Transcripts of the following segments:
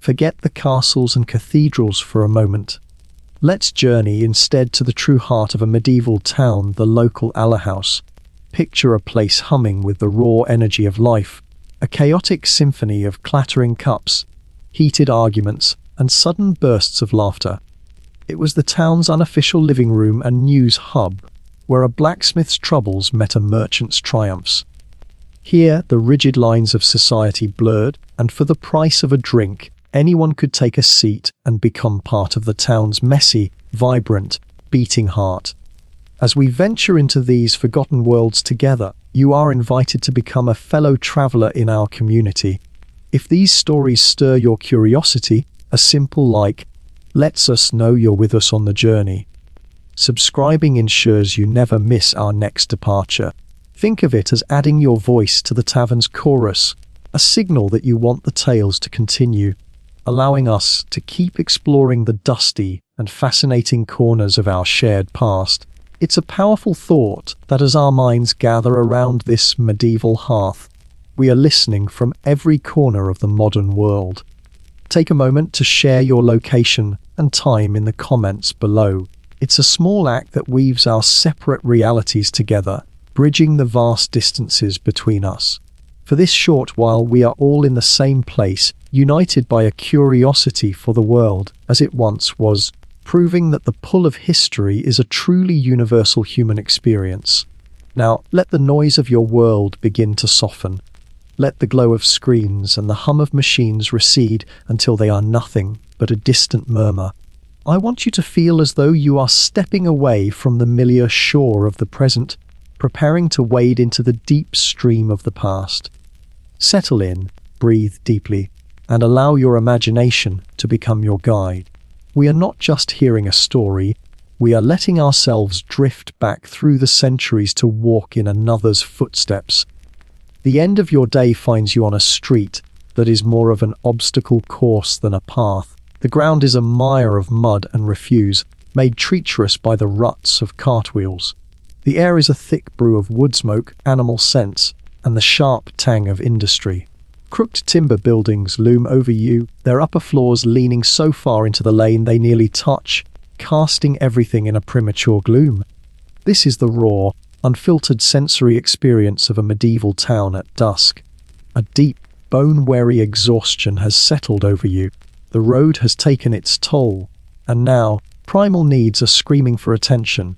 Forget the castles and cathedrals for a moment. Let's journey instead to the true heart of a medieval town, the local alehouse. Picture a place humming with the raw energy of life, a chaotic symphony of clattering cups, heated arguments, and sudden bursts of laughter. It was the town's unofficial living room and news hub, where a blacksmith's troubles met a merchant's triumphs. Here, the rigid lines of society blurred, and for the price of a drink, anyone could take a seat and become part of the town's messy, vibrant, beating heart. As we venture into these forgotten worlds together, you are invited to become a fellow traveler in our community. If these stories stir your curiosity, a simple like lets us know you're with us on the journey. Subscribing ensures you never miss our next departure. Think of it as adding your voice to the tavern's chorus, a signal that you want the tales to continue, allowing us to keep exploring the dusty and fascinating corners of our shared past. It's a powerful thought that as our minds gather around this medieval hearth, we are listening from every corner of the modern world. Take a moment to share your location and time in the comments below. It's a small act that weaves our separate realities together, bridging the vast distances between us. For this short while, we are all in the same place, united by a curiosity for the world as it once was, proving that the pull of history is a truly universal human experience. Now, let the noise of your world begin to soften. Let the glow of screens and the hum of machines recede until they are nothing but a distant murmur. I want you to feel as though you are stepping away from the familiar shore of the present, preparing to wade into the deep stream of the past. Settle in, breathe deeply, and allow your imagination to become your guide. We are not just hearing a story, we are letting ourselves drift back through the centuries to walk in another's footsteps. The end of your day finds you on a street that is more of an obstacle course than a path. The ground is a mire of mud and refuse, made treacherous by the ruts of cartwheels. The air is a thick brew of wood smoke, animal scents, and the sharp tang of industry. Crooked timber buildings loom over you, their upper floors leaning so far into the lane they nearly touch, casting everything in a premature gloom. This is the raw, unfiltered sensory experience of a medieval town at dusk. A deep, bone-weary exhaustion has settled over you. The road has taken its toll, and now primal needs are screaming for attention.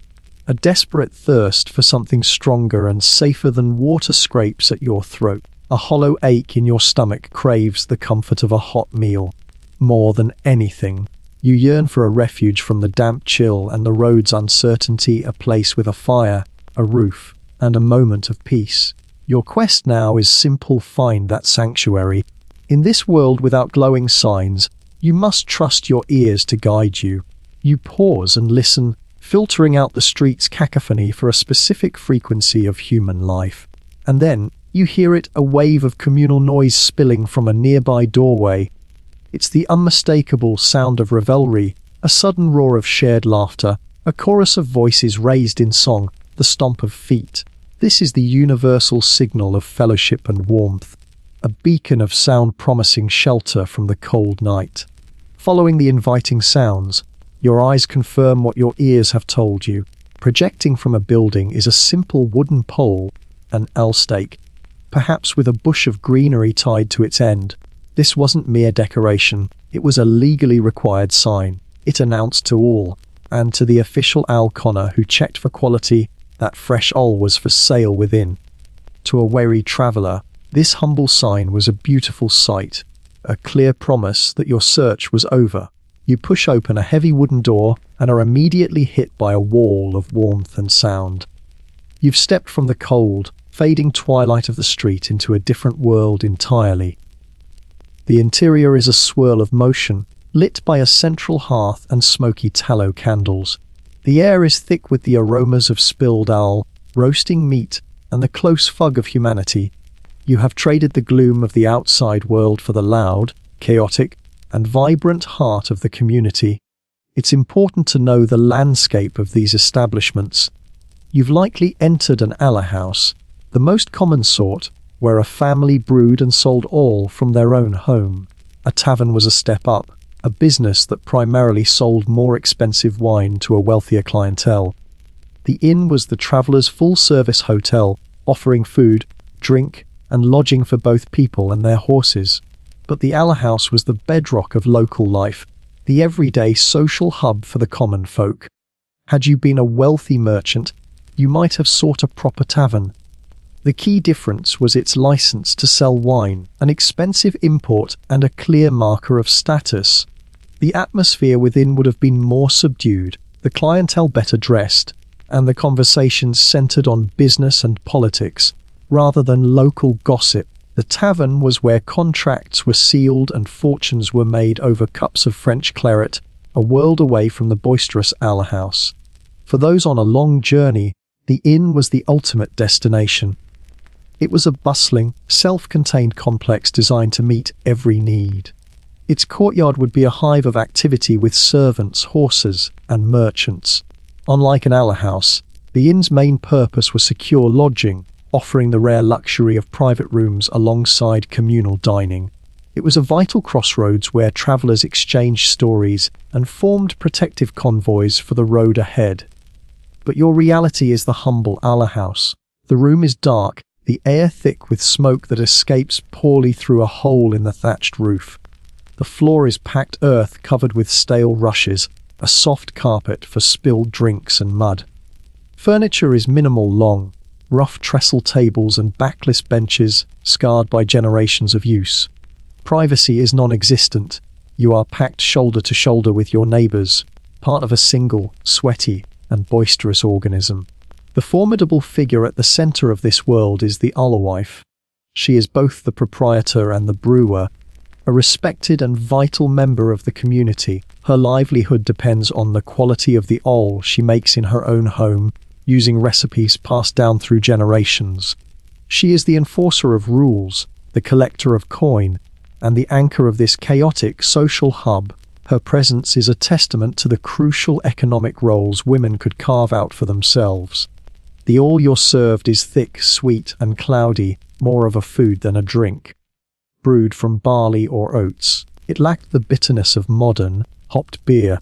A desperate thirst for something stronger and safer than water scrapes at your throat. A hollow ache in your stomach craves the comfort of a hot meal. More than anything, you yearn for a refuge from the damp chill and the road's uncertainty, a place with a fire, a roof, and a moment of peace. Your quest now is simple: find that sanctuary. In this world without glowing signs, you must trust your ears to guide you. You pause and listen, filtering out the street's cacophony for a specific frequency of human life. And then, you hear it, a wave of communal noise spilling from a nearby doorway. It's the unmistakable sound of revelry, a sudden roar of shared laughter, a chorus of voices raised in song, the stomp of feet. This is the universal signal of fellowship and warmth, a beacon of sound promising shelter from the cold night. Following the inviting sounds, your eyes confirm what your ears have told you. Projecting from a building is a simple wooden pole, an L stake, perhaps with a bush of greenery tied to its end. This wasn't mere decoration, it was a legally required sign. It announced to all, and to the official owl conner who checked for quality, that fresh owl was for sale within. To a wary traveller, this humble sign was a beautiful sight, a clear promise that your search was over. You push open a heavy wooden door and are immediately hit by a wall of warmth and sound. You've stepped from the cold, fading twilight of the street into a different world entirely. The interior is a swirl of motion, lit by a central hearth and smoky tallow candles. The air is thick with the aromas of spilled ale, roasting meat, and the close fug of humanity. You have traded the gloom of the outside world for the loud, chaotic, and vibrant heart of the community. It's important to know the landscape of these establishments. You've likely entered an alehouse, the most common sort, where a family brewed and sold all from their own home. a tavern was a step up, a business that primarily sold more expensive wine to a wealthier clientele. The inn was the traveller's full-service hotel, offering food, drink, and lodging for both people and their horses. But the alehouse was the bedrock of local life, the everyday social hub for the common folk. Had you been a wealthy merchant, you might have sought a proper tavern. The key difference was its license to sell wine, an expensive import and a clear marker of status. The atmosphere within would have been more subdued, the clientele better dressed, and the conversations centered on business and politics, rather than local gossip. The tavern was where contracts were sealed and fortunes were made over cups of French claret, a world away from the boisterous alehouse. For those on a long journey, the inn was the ultimate destination. It was a bustling, self-contained complex designed to meet every need. Its courtyard would be a hive of activity with servants, horses, and merchants. Unlike an alehouse, the inn's main purpose was secure lodging, offering the rare luxury of private rooms alongside communal dining. It was a vital crossroads where travellers exchanged stories and formed protective convoys for the road ahead. But your reality is the humble alehouse. The room is dark, the air thick with smoke that escapes poorly through a hole in the thatched roof. The floor is packed earth covered with stale rushes, a soft carpet for spilled drinks and mud. Furniture is minimal, long, rough trestle tables and backless benches scarred by generations of use. Privacy is non-existent. You are packed shoulder to shoulder with your neighbours, part of a single, sweaty and boisterous organism. The formidable figure at the centre of this world is the alewife. She is both the proprietor and the brewer, a respected and vital member of the community. Her livelihood depends on the quality of the ale she makes in her own home, using recipes passed down through generations. She is the enforcer of rules, the collector of coin, and the anchor of this chaotic social hub. Her presence is a testament to the crucial economic roles women could carve out for themselves. The ale you're served is thick, sweet, and cloudy, more of a food than a drink. Brewed from barley or oats, it lacked the bitterness of modern, hopped beer.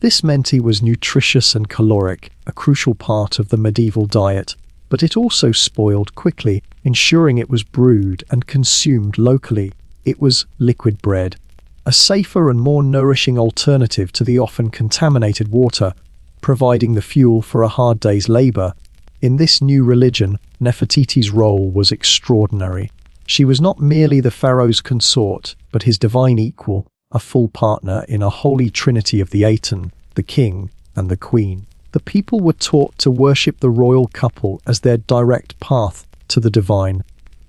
This meant it was nutritious and caloric, a crucial part of the medieval diet, but it also spoiled quickly, ensuring it was brewed and consumed locally. It was liquid bread, a safer and more nourishing alternative to the often contaminated water, providing the fuel for a hard day's labour. In this new religion, Nefertiti's role was extraordinary. She was not merely the pharaoh's consort, but his divine equal, a full partner in a holy trinity of the Aten, the king, and the queen. The people were taught to worship the royal couple as their direct path to the divine.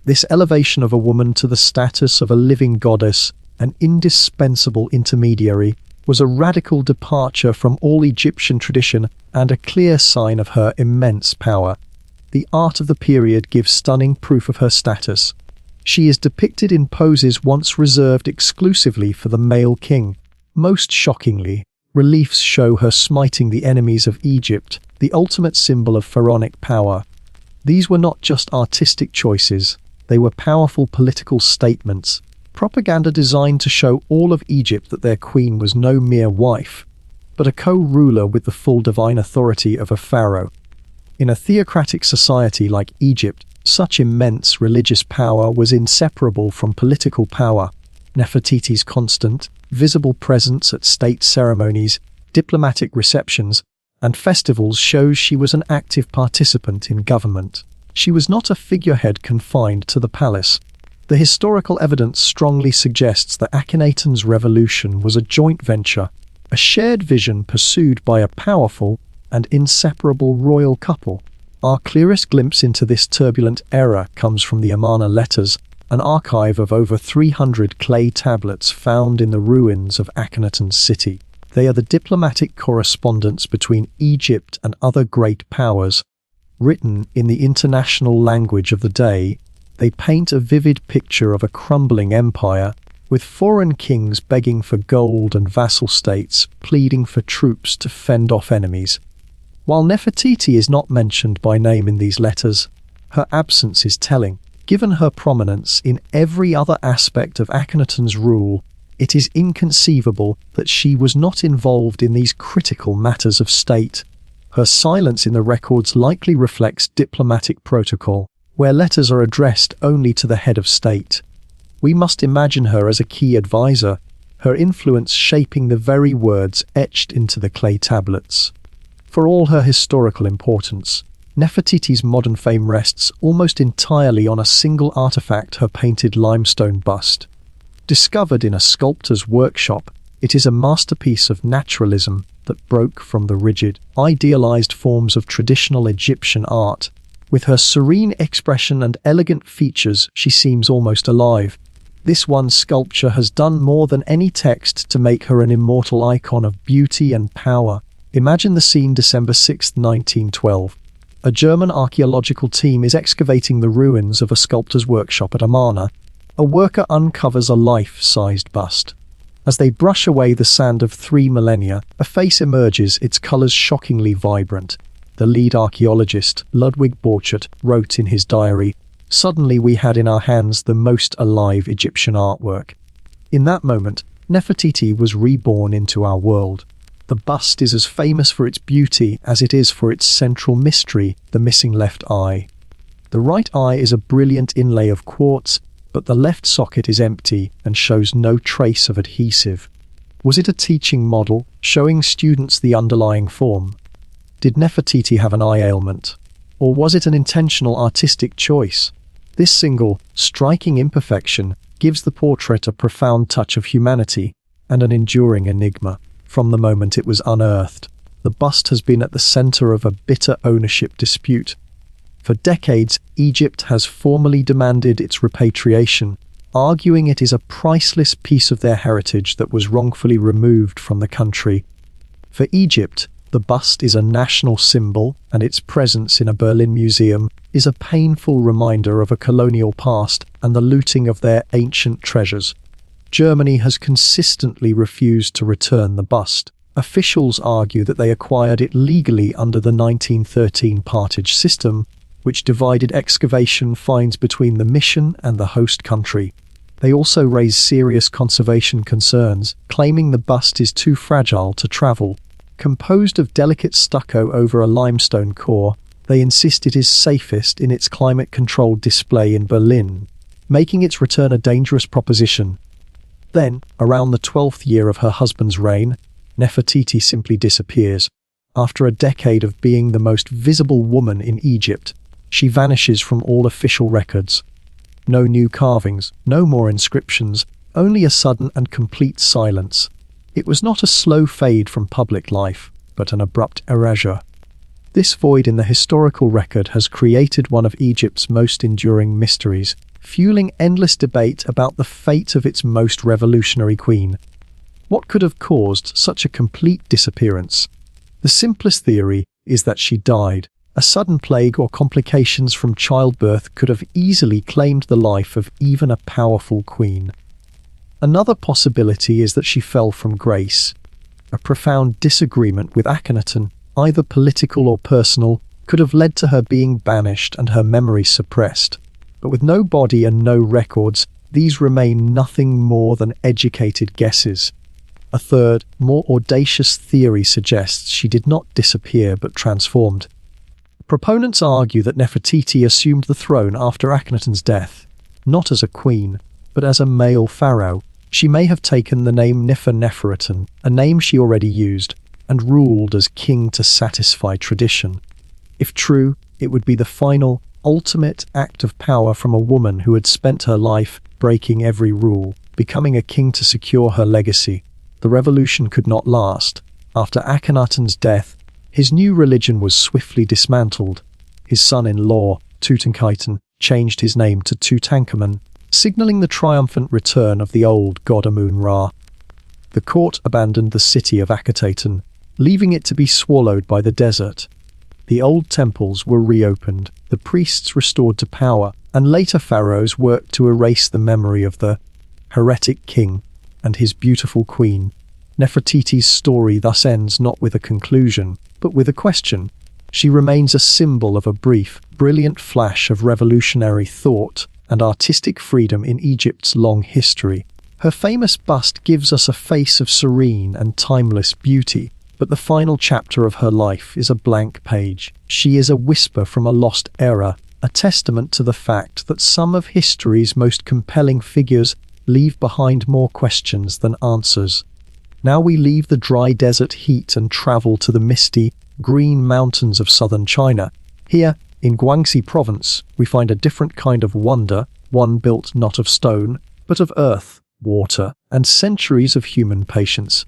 This elevation of a woman to the status of a living goddess, an indispensable intermediary, was a radical departure from all Egyptian tradition and a clear sign of her immense power. The art of the period gives stunning proof of her status. She is depicted in poses once reserved exclusively for the male king. Most shockingly, reliefs show her smiting the enemies of Egypt, the ultimate symbol of pharaonic power. These were not just artistic choices, they were powerful political statements, propaganda designed to show all of Egypt that their queen was no mere wife, but a co-ruler with the full divine authority of a pharaoh. In a theocratic society like Egypt, such immense religious power was inseparable from political power. Nefertiti's constant, visible presence at state ceremonies, diplomatic receptions, and festivals shows she was an active participant in government. She was not a figurehead confined to the palace. The historical evidence strongly suggests that Akhenaten's revolution was a joint venture, a shared vision pursued by a powerful and inseparable royal couple. Our clearest glimpse into this turbulent era comes from the Amarna letters, an archive of over 300 clay tablets found in the ruins of Akhenaten's city. They are the diplomatic correspondence between Egypt and other great powers. Written in the international language of the day, they paint a vivid picture of a crumbling empire, with foreign kings begging for gold and vassal states pleading for troops to fend off enemies. While Nefertiti is not mentioned by name in these letters, her absence is telling. Given her prominence in every other aspect of Akhenaten's rule, It is inconceivable that she was not involved in these critical matters of state. Her silence in the records likely reflects diplomatic protocol, where letters are addressed only to the head of state. We must imagine her as a key advisor, her influence shaping the very words etched into the clay tablets. For all her historical importance, Nefertiti's modern fame rests almost entirely on a single artifact, her painted limestone bust. Discovered in a sculptor's workshop, it is a masterpiece of naturalism that broke from the rigid, idealized forms of traditional Egyptian art. With her serene expression and elegant features, she seems almost alive. This one sculpture has done more than any text to make her an immortal icon of beauty and power. Imagine the scene: December 6, 1912. A German archaeological team is excavating the ruins of a sculptor's workshop at Amarna. A worker uncovers a life-sized bust. As they brush away the sand of 3 millennia, a face emerges, its colors shockingly vibrant. The lead archaeologist, Ludwig Borchardt, wrote in his diary, "Suddenly we had in our hands the most alive Egyptian artwork." In that moment, Nefertiti was reborn into our world. The bust is as famous for its beauty as it is for its central mystery, the missing left eye. The right eye is a brilliant inlay of quartz, but the left socket is empty and shows no trace of adhesive. Was it a teaching model, showing students the underlying form? Did Nefertiti have an eye ailment? Or was it an intentional artistic choice? This single, striking imperfection gives the portrait a profound touch of humanity and an enduring enigma. From the moment it was unearthed, the bust has been at the center of a bitter ownership dispute. For decades, Egypt has formally demanded its repatriation, arguing it is a priceless piece of their heritage that was wrongfully removed from the country. For Egypt, the bust is a national symbol, and its presence in a Berlin museum is a painful reminder of a colonial past and the looting of their ancient treasures. Germany has consistently refused to return the bust. Officials argue that they acquired it legally under the 1913 partage system, which divided excavation finds between the mission and the host country. They also raise serious conservation concerns, claiming the bust is too fragile to travel. Composed of delicate stucco over a limestone core, they insist it is safest in its climate-controlled display in Berlin, making its return a dangerous proposition. Then, around the 12th year of her husband's reign, Nefertiti simply disappears. After a decade of being the most visible woman in Egypt, she vanishes from all official records. No new carvings, no more inscriptions, only a sudden and complete silence. It was not a slow fade from public life, but an abrupt erasure. This void in the historical record has created one of Egypt's most enduring mysteries, fueling endless debate about the fate of its most revolutionary queen. What could have caused such a complete disappearance? The simplest theory is that she died. A sudden plague or complications from childbirth could have easily claimed the life of even a powerful queen. Another possibility is that she fell from grace. A profound disagreement with Akhenaten, either political or personal, could have led to her being banished and her memory suppressed. But with no body and no records, these remain nothing more than educated guesses. A third, more audacious theory suggests she did not disappear but transformed. Proponents argue that Nefertiti assumed the throne after Akhenaten's death, not as a queen, but as a male pharaoh. She may have taken the name Nefertiti, a name she already used, and ruled as king to satisfy tradition. If true, it would be the final, ultimate act of power from a woman who had spent her life breaking every rule, becoming a king to secure her legacy. The revolution could not last. After Akhenaten's death, his new religion was swiftly dismantled. His son-in-law, Tutankhaten, changed his name to Tutankhamun, signaling the triumphant return of the old god Amun-Ra. The court abandoned the city of Akhenaten, leaving it to be swallowed by the desert. The old temples were reopened, the priests restored to power, and later pharaohs worked to erase the memory of the heretic king and his beautiful queen. Nefertiti's story thus ends not with a conclusion, but with a question. She remains a symbol of a brief, brilliant flash of revolutionary thought and artistic freedom in Egypt's long history. Her famous bust gives us a face of serene and timeless beauty, but the final chapter of her life is a blank page. She is a whisper from a lost era, a testament to the fact that some of history's most compelling figures leave behind more questions than answers. Now we leave the dry desert heat and travel to the misty, green mountains of southern China. Here, in Guangxi province, we find a different kind of wonder, one built not of stone, but of earth, water, and centuries of human patience.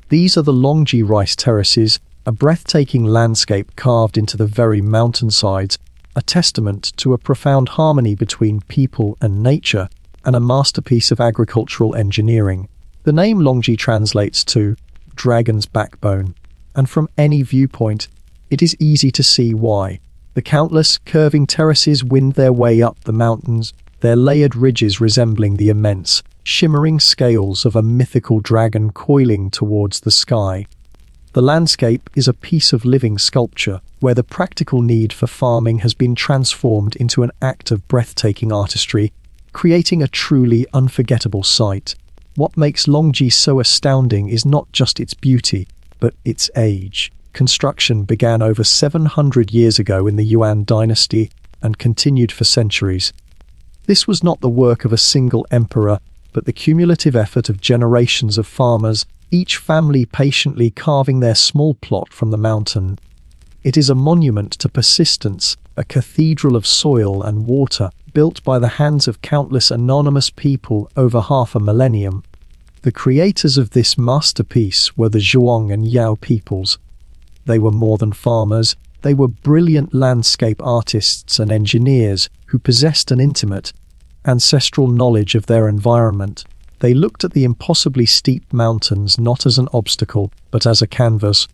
These are the Longji rice terraces, a breathtaking landscape carved into the very mountainsides, a testament to a profound harmony between people and nature, and a masterpiece of agricultural engineering. The name Longji translates to dragon's backbone, and from any viewpoint, it is easy to see why. The countless curving terraces wind their way up the mountains, their layered ridges resembling the immense, shimmering scales of a mythical dragon coiling towards the sky. The landscape is a piece of living sculpture, where the practical need for farming has been transformed into an act of breathtaking artistry, creating a truly unforgettable sight. What makes Longji so astounding is not just its beauty, but its age. Construction began over 700 years ago in the Yuan dynasty and continued for centuries. This was not the work of a single emperor, but the cumulative effort of generations of farmers, each family patiently carving their small plot from the mountain. It is a monument to persistence, a cathedral of soil and water, built by the hands of countless anonymous people over half a millennium. The creators of this masterpiece were the Zhuang and Yao peoples. They were more than farmers, they were brilliant landscape artists and engineers who possessed an intimate, ancestral knowledge of their environment. They looked at the impossibly steep mountains not as an obstacle, but as a canvas.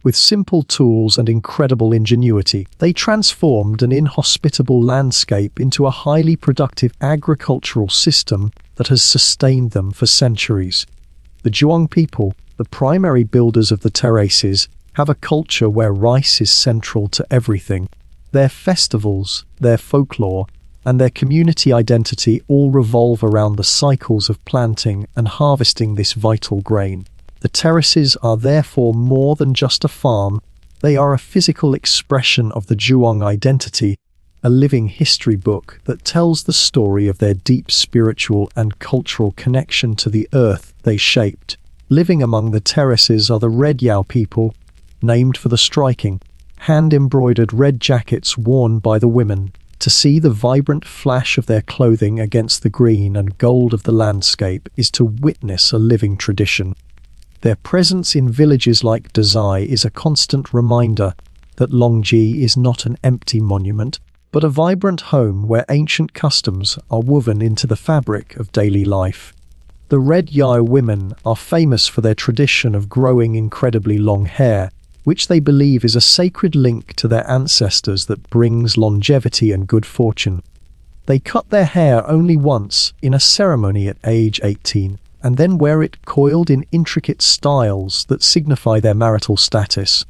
With simple tools and incredible ingenuity, they transformed an inhospitable landscape into a highly productive agricultural system that has sustained them for centuries. The Zhuang people, the primary builders of the terraces, have a culture where rice is central to everything. Their festivals, their folklore, and their community identity all revolve around the cycles of planting and harvesting this vital grain. The terraces are therefore more than just a farm, they are a physical expression of the Zhuang identity, a living history book that tells the story of their deep spiritual and cultural connection to the earth they shaped. Living among the terraces are the Red Yao people, named for the striking, hand-embroidered red jackets worn by the women. To see the vibrant flash of their clothing against the green and gold of the landscape is to witness a living tradition. Their presence in villages like Dazai is a constant reminder that Longji is not an empty monument, but a vibrant home where ancient customs are woven into the fabric of daily life. The Red Yao women are famous for their tradition of growing incredibly long hair, which they believe is a sacred link to their ancestors that brings longevity and good fortune. They cut their hair only once in a ceremony at age 18, and then wear it coiled in intricate styles that signify their marital status.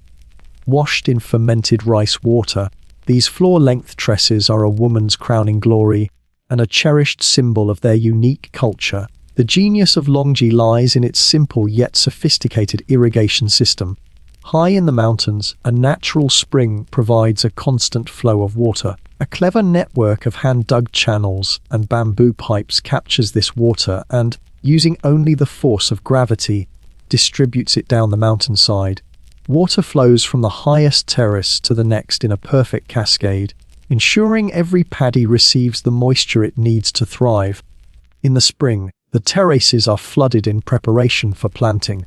Washed in fermented rice water, these floor-length tresses are a woman's crowning glory and a cherished symbol of their unique culture. The genius of Longji lies in its simple yet sophisticated irrigation system. High in the mountains, a natural spring provides a constant flow of water. A clever network of hand-dug channels and bamboo pipes captures this water and, using only the force of gravity, distributes it down the mountainside. Water flows from the highest terrace to the next in a perfect cascade, ensuring every paddy receives the moisture it needs to thrive. In the spring, the terraces are flooded in preparation for planting.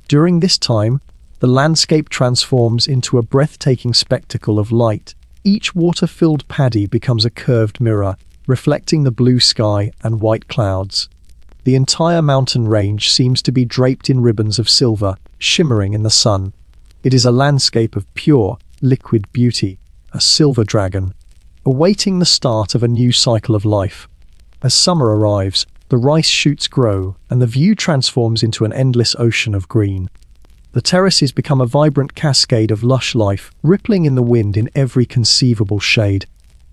During this time, the landscape transforms into a breathtaking spectacle of light. Each water-filled paddy becomes a curved mirror, reflecting the blue sky and white clouds. The entire mountain range seems to be draped in ribbons of silver, shimmering in the sun. It is a landscape of pure, liquid beauty, a silver dragon, awaiting the start of a new cycle of life. As summer arrives, the rice shoots grow, and the view transforms into an endless ocean of green. The terraces become a vibrant cascade of lush life, rippling in the wind in every conceivable shade.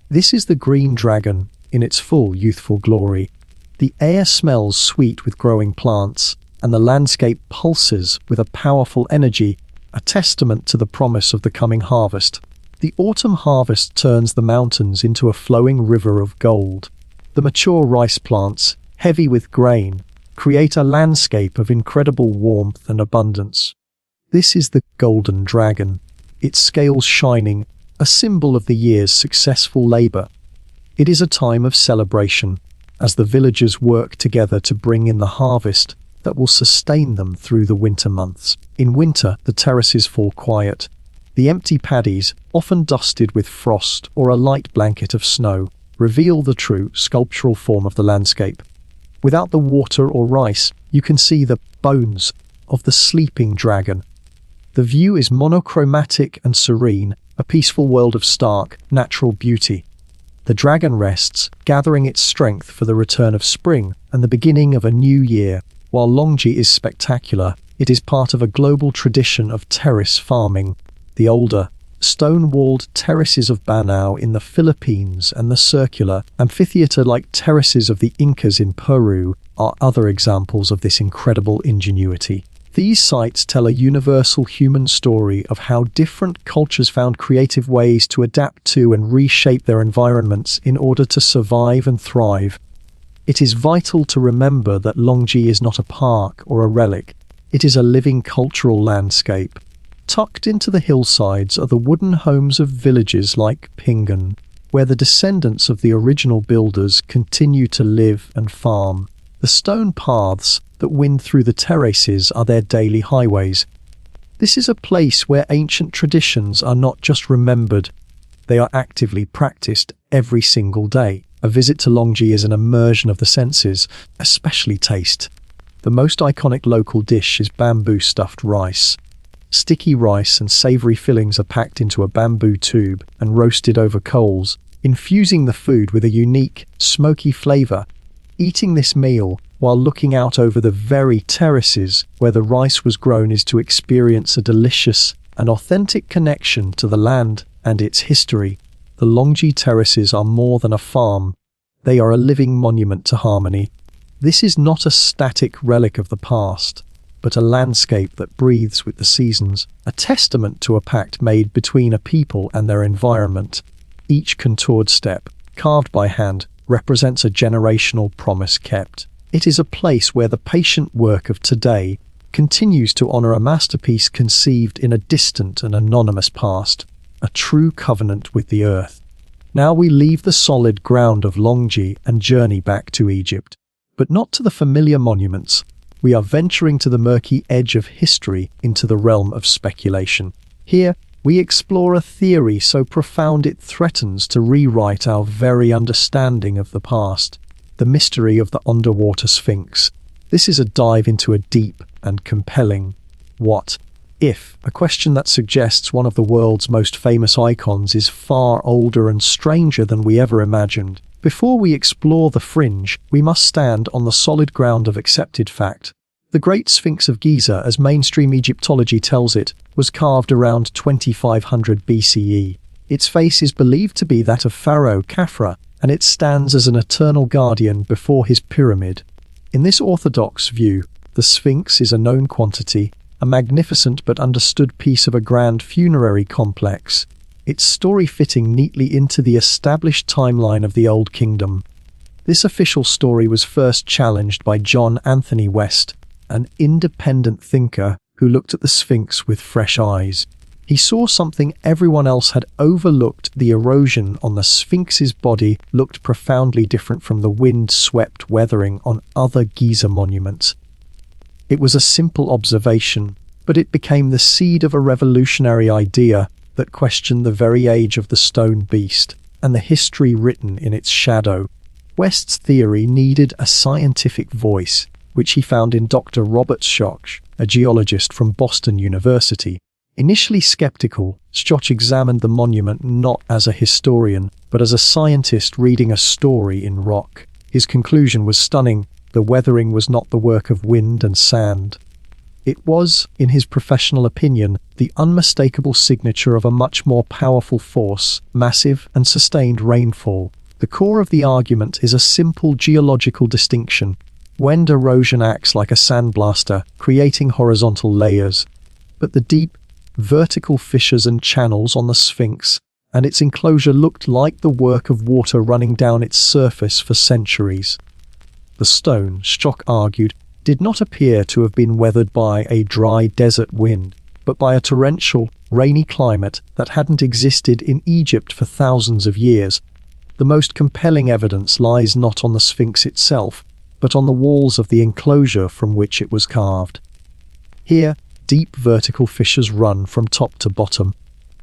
This is the green dragon, in its full youthful glory. The air smells sweet with growing plants, and the landscape pulses with a powerful energy, a testament to the promise of the coming harvest. The autumn harvest turns the mountains into a flowing river of gold. The mature rice plants, heavy with grain, create a landscape of incredible warmth and abundance. This is the golden dragon, its scales shining, a symbol of the year's successful labor. It is a time of celebration, as the villagers work together to bring in the harvest that will sustain them through the winter months. In winter, the terraces fall quiet. The empty paddies, often dusted with frost or a light blanket of snow, reveal the true sculptural form of the landscape. Without the water or rice, you can see the bones of the sleeping dragon. The view is monochromatic and serene, a peaceful world of stark, natural beauty. The dragon rests, gathering its strength for the return of spring and the beginning of a new year. While Longji is spectacular, it is part of a global tradition of terrace farming. The older, stone-walled terraces of Banao in the Philippines and the circular, amphitheater-like terraces of the Incas in Peru are other examples of this incredible ingenuity. These sites tell a universal human story of how different cultures found creative ways to adapt to and reshape their environments in order to survive and thrive. It is vital to remember that Longji is not a park or a relic. It is a living cultural landscape. Tucked into the hillsides are the wooden homes of villages like Pingan, where the descendants of the original builders continue to live and farm. The stone paths that wind through the terraces are their daily highways. This is a place where ancient traditions are not just remembered, they are actively practiced every single day. A visit to Longji is an immersion of the senses, especially taste. The most iconic local dish is bamboo stuffed rice. Sticky rice and savory fillings are packed into a bamboo tube and roasted over coals, infusing the food with a unique, smoky flavor. Eating this meal while looking out over the very terraces where the rice was grown is to experience a delicious and authentic connection to the land and its history. The Longji terraces are more than a farm. They are a living monument to harmony. This is not a static relic of the past, but a landscape that breathes with the seasons, a testament to a pact made between a people and their environment. Each contoured step, carved by hand, represents a generational promise kept. It is a place where the patient work of today continues to honor a masterpiece conceived in a distant and anonymous past, a true covenant with the earth. Now we leave the solid ground of Longji and journey back to Egypt. But not to the familiar monuments. We are venturing to the murky edge of history into the realm of speculation. Here, we explore a theory so profound it threatens to rewrite our very understanding of the past. The mystery of the underwater Sphinx. This is a dive into a deep and compelling what if, a question that suggests one of the world's most famous icons is far older and stranger than we ever imagined. Before we explore the fringe, we must stand on the solid ground of accepted fact. The Great Sphinx of Giza, as mainstream Egyptology tells it, was carved around 2500 BCE. Its face is believed to be that of Pharaoh Khafra, and it stands as an eternal guardian before his pyramid. In this orthodox view, the Sphinx is a known quantity, a magnificent but understood piece of a grand funerary complex, its story fitting neatly into the established timeline of the Old Kingdom. This official story was first challenged by John Anthony West, an independent thinker who looked at the Sphinx with fresh eyes. He saw something everyone else had overlooked. The erosion on the Sphinx's body looked profoundly different from the wind-swept weathering on other Giza monuments. It was a simple observation, but it became the seed of a revolutionary idea that questioned the very age of the stone beast and the history written in its shadow. West's theory needed a scientific voice, which he found in Dr. Robert Schoch, a geologist from Boston University. Initially skeptical, Schoch examined the monument not as a historian, but as a scientist reading a story in rock. His conclusion was stunning. The weathering was not the work of wind and sand. It was, in his professional opinion, the unmistakable signature of a much more powerful force, massive and sustained rainfall. The The core of the argument is a simple geological distinction. Wind erosion acts like a sandblaster, creating horizontal layers. But the deep, vertical fissures and channels on the Sphinx and its enclosure looked like the work of water running down its surface for centuries. The stone, Stock argued, did not appear to have been weathered by a dry desert wind, but by a torrential, rainy climate that hadn't existed in Egypt for thousands of years. The most compelling evidence lies not on the Sphinx itself, but on the walls of the enclosure from which it was carved. Here, deep vertical fissures run from top to bottom.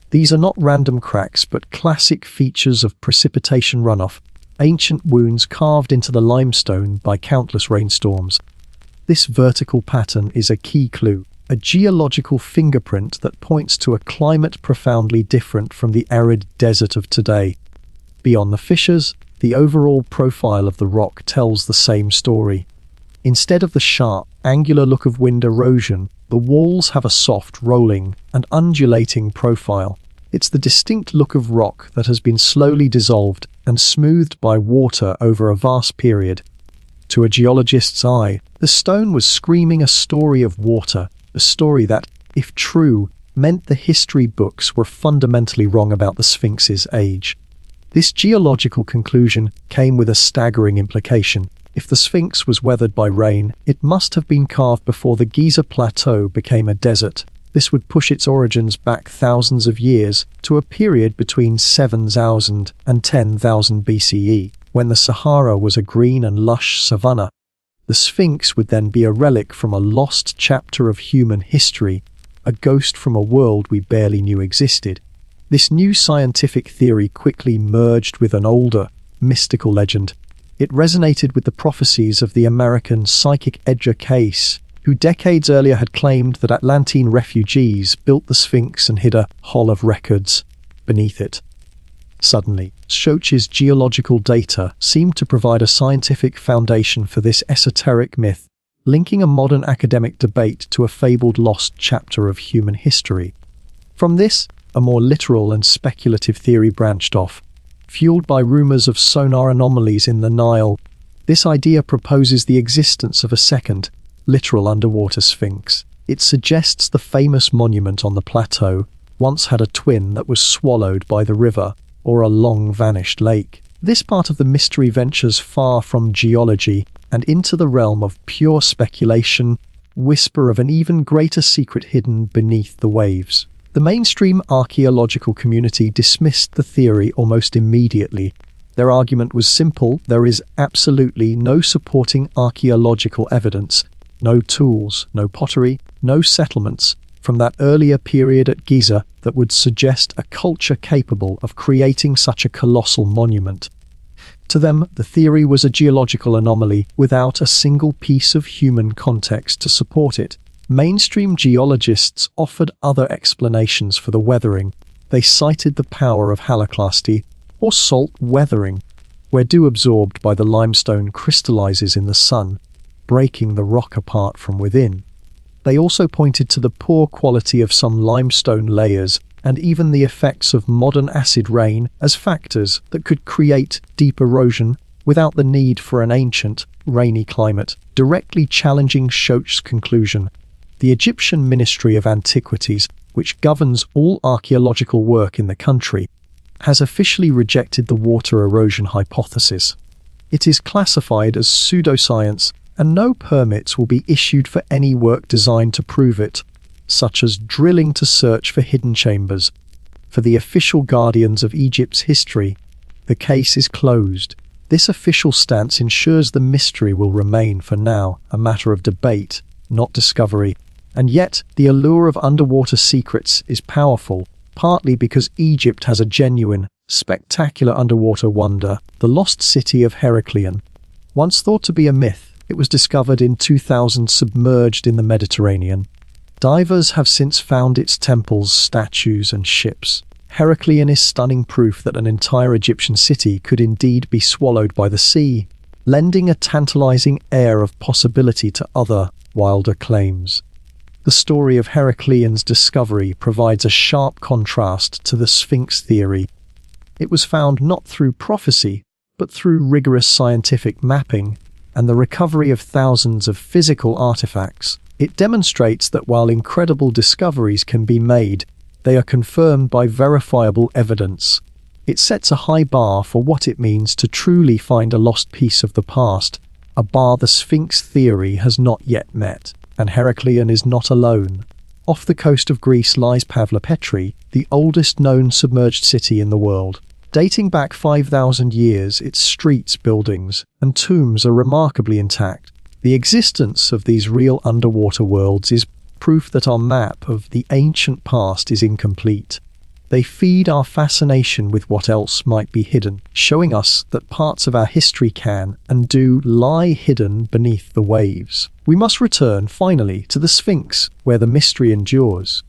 These are not random cracks, but classic features of precipitation runoff, ancient wounds carved into the limestone by countless rainstorms. This vertical pattern is a key clue, a geological fingerprint that points to a climate profoundly different from the arid desert of today. Beyond the fissures, the overall profile of the rock tells the same story. Instead of the sharp, angular look of wind erosion, the walls have a soft, rolling, and undulating profile. It's the distinct look of rock that has been slowly dissolved and smoothed by water over a vast period. To a geologist's eye, the stone was screaming a story of water, a story that, if true, meant the history books were fundamentally wrong about the Sphinx's age. This geological conclusion came with a staggering implication. If the Sphinx was weathered by rain, it must have been carved before the Giza Plateau became a desert. This would push its origins back thousands of years to a period between 7,000 and 10,000 BCE, when the Sahara was a green and lush savanna. The Sphinx would then be a relic from a lost chapter of human history, a ghost from a world we barely knew existed. This new scientific theory quickly merged with an older, mystical legend. It resonated with the prophecies of the American psychic Edgar Cayce, who decades earlier had claimed that Atlantean refugees built the Sphinx and hid a hall of records beneath it. Suddenly, Schoch's geological data seemed to provide a scientific foundation for this esoteric myth, linking a modern academic debate to a fabled lost chapter of human history. From this, a more literal and speculative theory branched off. Fueled by rumors of sonar anomalies in the Nile, this idea proposes the existence of a second, literal underwater Sphinx. It suggests the famous monument on the plateau once had a twin that was swallowed by the river or a long-vanished lake. This part of the mystery ventures far from geology and into the realm of pure speculation, whisper of an even greater secret hidden beneath the waves. The mainstream archaeological community dismissed the theory almost immediately. Their argument was simple: there is absolutely no supporting archaeological evidence, no tools, no pottery, no settlements from that earlier period at Giza that would suggest a culture capable of creating such a colossal monument. To them, the theory was a geological anomaly without a single piece of human context to support it. Mainstream geologists offered other explanations for the weathering. They cited the power of haloclasty, or salt weathering, where dew absorbed by the limestone crystallizes in the sun, breaking the rock apart from within. They also pointed to the poor quality of some limestone layers and even the effects of modern acid rain as factors that could create deep erosion without the need for an ancient, rainy climate, directly challenging Schoch's conclusion. The Egyptian Ministry of Antiquities, which governs all archaeological work in the country, has officially rejected the water erosion hypothesis. It is classified as pseudoscience, and no permits will be issued for any work designed to prove it, such as drilling to search for hidden chambers. For the official guardians of Egypt's history, the case is closed. This official stance ensures the mystery will remain, for now, a matter of debate, not discovery. And yet, the allure of underwater secrets is powerful, partly because Egypt has a genuine, spectacular underwater wonder, the lost city of Heraklion. Once thought to be a myth, it was discovered in 2000 submerged in the Mediterranean. Divers have since found its temples, statues, and ships. Heraklion is stunning proof that an entire Egyptian city could indeed be swallowed by the sea, lending a tantalizing air of possibility to other, wilder claims. The story of Heraklion's discovery provides a sharp contrast to the Sphinx theory. It was found not through prophecy, but through rigorous scientific mapping and the recovery of thousands of physical artifacts. It demonstrates that while incredible discoveries can be made, they are confirmed by verifiable evidence. It sets a high bar for what it means to truly find a lost piece of the past, a bar the Sphinx theory has not yet met. And Heracleion is not alone. Off the coast of Greece lies Pavlopetri, the oldest known submerged city in the world. Dating back 5,000 years, its streets, buildings, and tombs are remarkably intact. The existence of these real underwater worlds is proof that our map of the ancient past is incomplete. They feed our fascination with what else might be hidden, showing us that parts of our history can and do lie hidden beneath the waves. We must return, finally, to the Sphinx, where the mystery endures.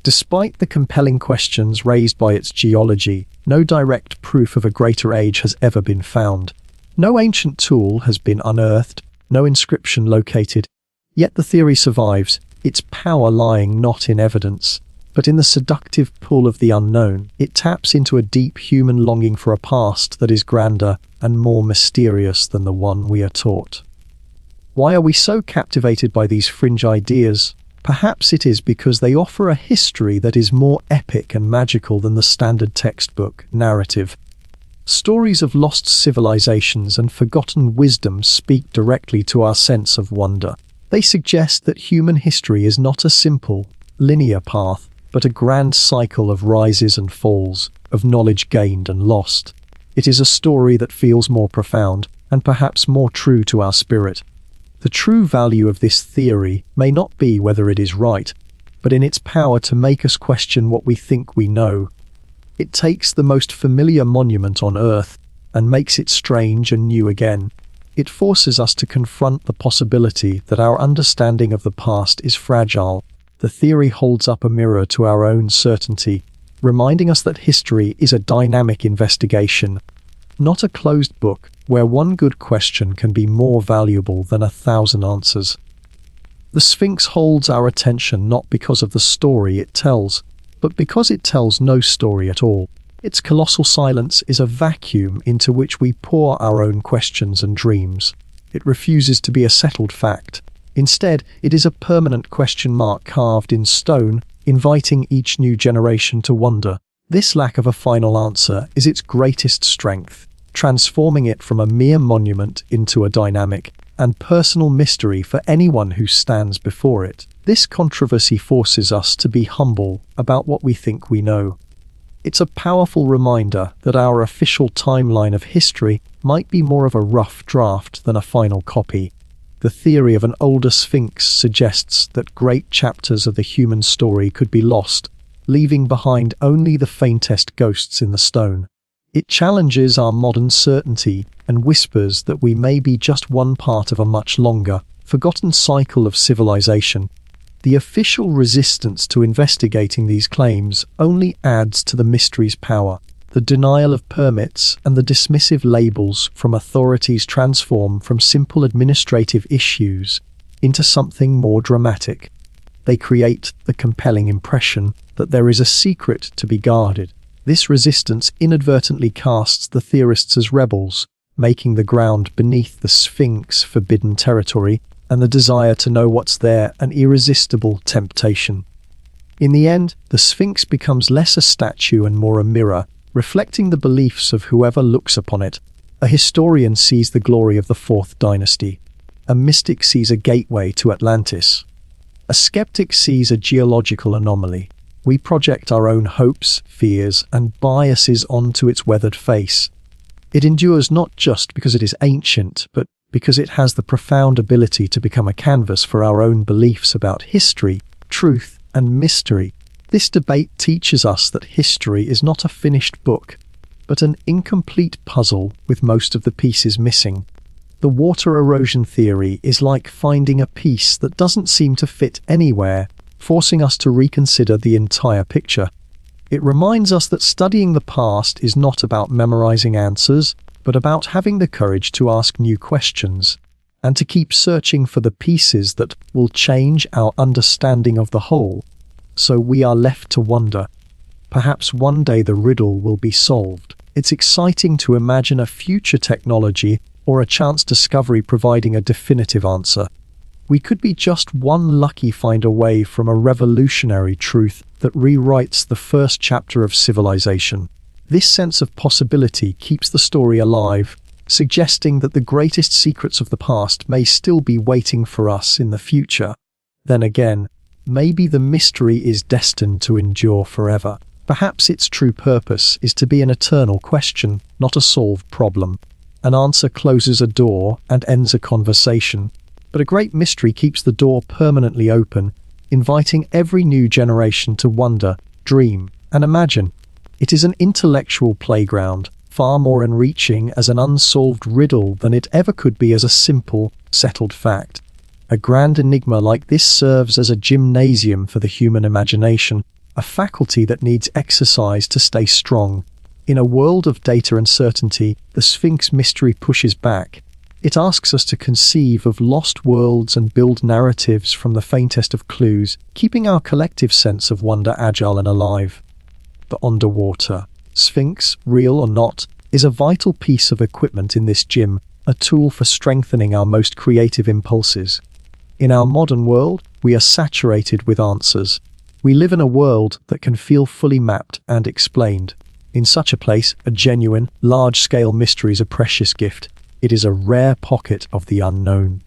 Despite the compelling questions raised by its geology, no direct proof of a greater age has ever been found. No ancient tool has been unearthed, no inscription located. Yet the theory survives, its power lying not in evidence, but in the seductive pull of the unknown. It taps into a deep human longing for a past that is grander and more mysterious than the one we are taught. Why are we so captivated by these fringe ideas? Perhaps it is because they offer a history that is more epic and magical than the standard textbook narrative. Stories of lost civilizations and forgotten wisdom speak directly to our sense of wonder. They suggest that human history is not a simple, linear path, but a grand cycle of rises and falls, of knowledge gained and lost. It is a story that feels more profound, and perhaps more true to our spirit. The true value of this theory may not be whether it is right, but in its power to make us question what we think we know. It takes the most familiar monument on Earth and makes it strange and new again. It forces us to confront the possibility that our understanding of the past is fragile. The theory holds up a mirror to our own certainty, reminding us that history is a dynamic investigation, not a closed book where one good question can be more valuable than 1,000 answers. The Sphinx holds our attention not because of the story it tells, but because it tells no story at all. Its colossal silence is a vacuum into which we pour our own questions and dreams. It refuses to be a settled fact. Instead, it is a permanent question mark carved in stone, inviting each new generation to wonder. This lack of a final answer is its greatest strength, transforming it from a mere monument into a dynamic and personal mystery for anyone who stands before it. This controversy forces us to be humble about what we think we know. It's a powerful reminder that our official timeline of history might be more of a rough draft than a final copy. The theory of an older Sphinx suggests that great chapters of the human story could be lost, leaving behind only the faintest ghosts in the stone. It challenges our modern certainty and whispers that we may be just one part of a much longer, forgotten cycle of civilization. The official resistance to investigating these claims only adds to the mystery's power. The denial of permits and the dismissive labels from authorities transform from simple administrative issues into something more dramatic. They create the compelling impression that there is a secret to be guarded. This resistance inadvertently casts the theorists as rebels, making the ground beneath the Sphinx forbidden territory, and the desire to know what's there an irresistible temptation. In the end, the Sphinx becomes less a statue and more a mirror, reflecting the beliefs of whoever looks upon it. A historian sees the glory of the Fourth Dynasty. A mystic sees a gateway to Atlantis. A skeptic sees a geological anomaly. We project our own hopes, fears, and biases onto its weathered face. It endures not just because it is ancient, but because it has the profound ability to become a canvas for our own beliefs about history, truth, and mystery. This debate teaches us that history is not a finished book, but an incomplete puzzle with most of the pieces missing. The water erosion theory is like finding a piece that doesn't seem to fit anywhere, forcing us to reconsider the entire picture. It reminds us that studying the past is not about memorizing answers, but about having the courage to ask new questions, and to keep searching for the pieces that will change our understanding of the whole. So we are left to wonder. Perhaps one day the riddle will be solved. It's exciting to imagine a future technology or a chance discovery providing a definitive answer. We could be just one lucky find away from a revolutionary truth that rewrites the first chapter of civilization. This sense of possibility keeps the story alive, suggesting that the greatest secrets of the past may still be waiting for us in the future. Then again, maybe the mystery is destined to endure forever. Perhaps its true purpose is to be an eternal question, not a solved problem. An answer closes a door and ends a conversation, but a great mystery keeps the door permanently open, inviting every new generation to wonder, dream, and imagine. It is an intellectual playground, far more enriching as an unsolved riddle than it ever could be as a simple, settled fact. A grand enigma like this serves as a gymnasium for the human imagination, a faculty that needs exercise to stay strong. In a world of data and certainty, the Sphinx mystery pushes back. It asks us to conceive of lost worlds and build narratives from the faintest of clues, keeping our collective sense of wonder agile and alive. The underwater Sphinx, real or not, is a vital piece of equipment in this gym, a tool for strengthening our most creative impulses. In our modern world, we are saturated with answers. We live in a world that can feel fully mapped and explained. In such a place, a genuine, large-scale mystery is a precious gift. It is a rare pocket of the unknown.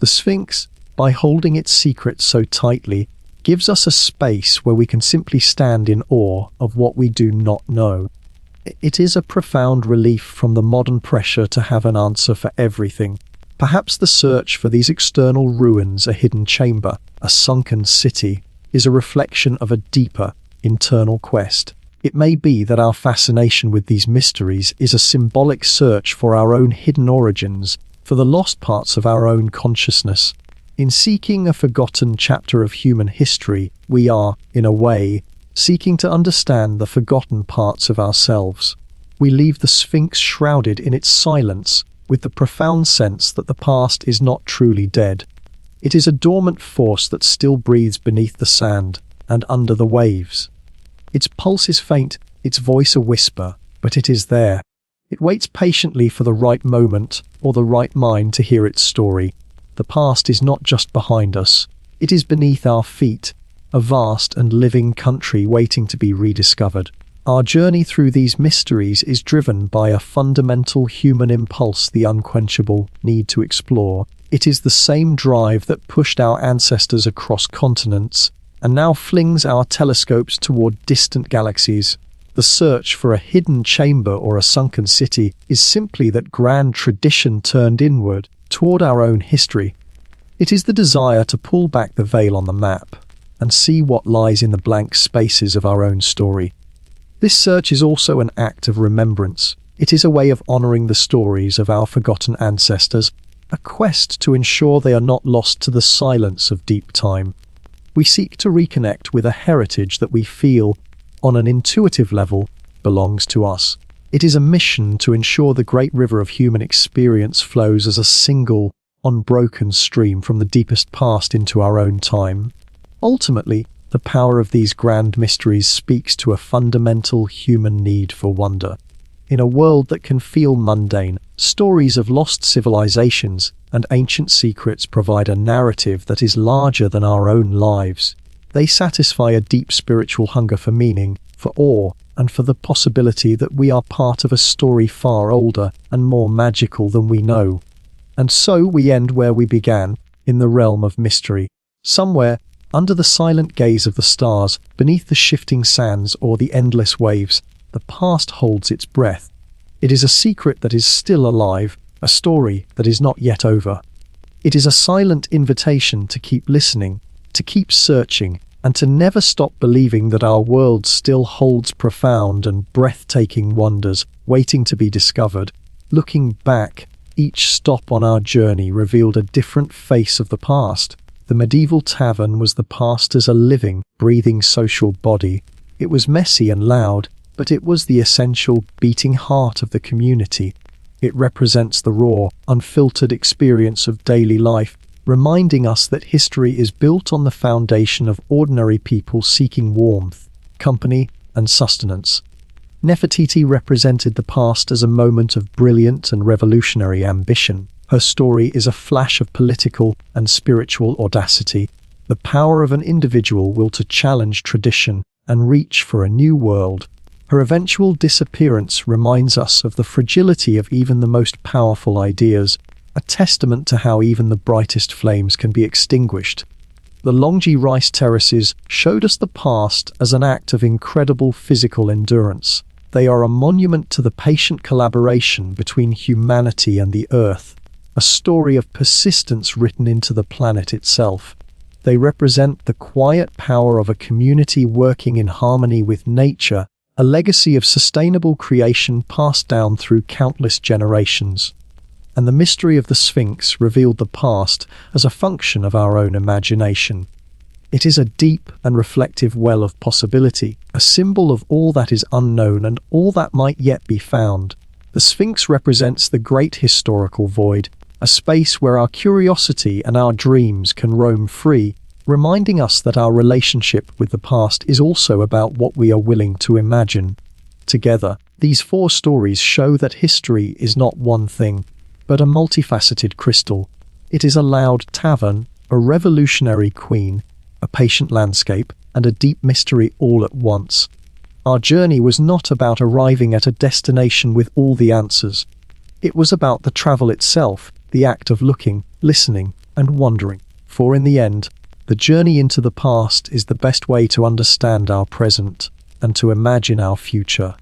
The Sphinx, by holding its secrets so tightly, gives us a space where we can simply stand in awe of what we do not know. It is a profound relief from the modern pressure to have an answer for everything. Perhaps the search for these external ruins, a hidden chamber, a sunken city, is a reflection of a deeper, internal quest. It may be that our fascination with these mysteries is a symbolic search for our own hidden origins, for the lost parts of our own consciousness. In seeking a forgotten chapter of human history, we are, in a way, seeking to understand the forgotten parts of ourselves. We leave the Sphinx shrouded in its silence, with the profound sense that the past is not truly dead. It is a dormant force that still breathes beneath the sand and under the waves. Its pulse is faint, its voice a whisper, but it is there. It waits patiently for the right moment or the right mind to hear its story. The past is not just behind us, it is beneath our feet, a vast and living country waiting to be rediscovered. Our journey through these mysteries is driven by a fundamental human impulse, the unquenchable need to explore. It is the same drive that pushed our ancestors across continents and now flings our telescopes toward distant galaxies. The search for a hidden chamber or a sunken city is simply that grand tradition turned inward, toward our own history. It is the desire to pull back the veil on the map and see what lies in the blank spaces of our own story. This search is also an act of remembrance. It is a way of honoring the stories of our forgotten ancestors, a quest to ensure they are not lost to the silence of deep time. We seek to reconnect with a heritage that we feel, on an intuitive level, belongs to us. It is a mission to ensure the great river of human experience flows as a single, unbroken stream from the deepest past into our own time. Ultimately, the power of these grand mysteries speaks to a fundamental human need for wonder. In a world that can feel mundane, stories of lost civilizations and ancient secrets provide a narrative that is larger than our own lives. They satisfy a deep spiritual hunger for meaning, for awe, and for the possibility that we are part of a story far older and more magical than we know. And so we end where we began, in the realm of mystery. Somewhere, under the silent gaze of the stars, beneath the shifting sands or the endless waves, the past holds its breath. It is a secret that is still alive, a story that is not yet over. It is a silent invitation to keep listening, to keep searching, and to never stop believing that our world still holds profound and breathtaking wonders waiting to be discovered. Looking back, each stop on our journey revealed a different face of the past. The medieval tavern was the past as a living, breathing social body. It was messy and loud, but it was the essential, beating heart of the community. It represents the raw, unfiltered experience of daily life, reminding us that history is built on the foundation of ordinary people seeking warmth, company, and sustenance. Nefertiti represented the past as a moment of brilliant and revolutionary ambition. Her story is a flash of political and spiritual audacity, the power of an individual will to challenge tradition and reach for a new world. Her eventual disappearance reminds us of the fragility of even the most powerful ideas, a testament to how even the brightest flames can be extinguished. The Longji rice terraces showed us the past as an act of incredible physical endurance. They are a monument to the patient collaboration between humanity and the earth, a story of persistence written into the planet itself. They represent the quiet power of a community working in harmony with nature, a legacy of sustainable creation passed down through countless generations. And the mystery of the Sphinx revealed the past as a function of our own imagination. It is a deep and reflective well of possibility, a symbol of all that is unknown and all that might yet be found. The Sphinx represents the great historical void, a space where our curiosity and our dreams can roam free, reminding us that our relationship with the past is also about what we are willing to imagine. Together, these 4 stories show that history is not one thing, but a multifaceted crystal. It is a loud tavern, a revolutionary queen, a patient landscape, and a deep mystery all at once. Our journey was not about arriving at a destination with all the answers. It was about the travel itself, the act of looking, listening, and wondering. For in the end, the journey into the past is the best way to understand our present and to imagine our future.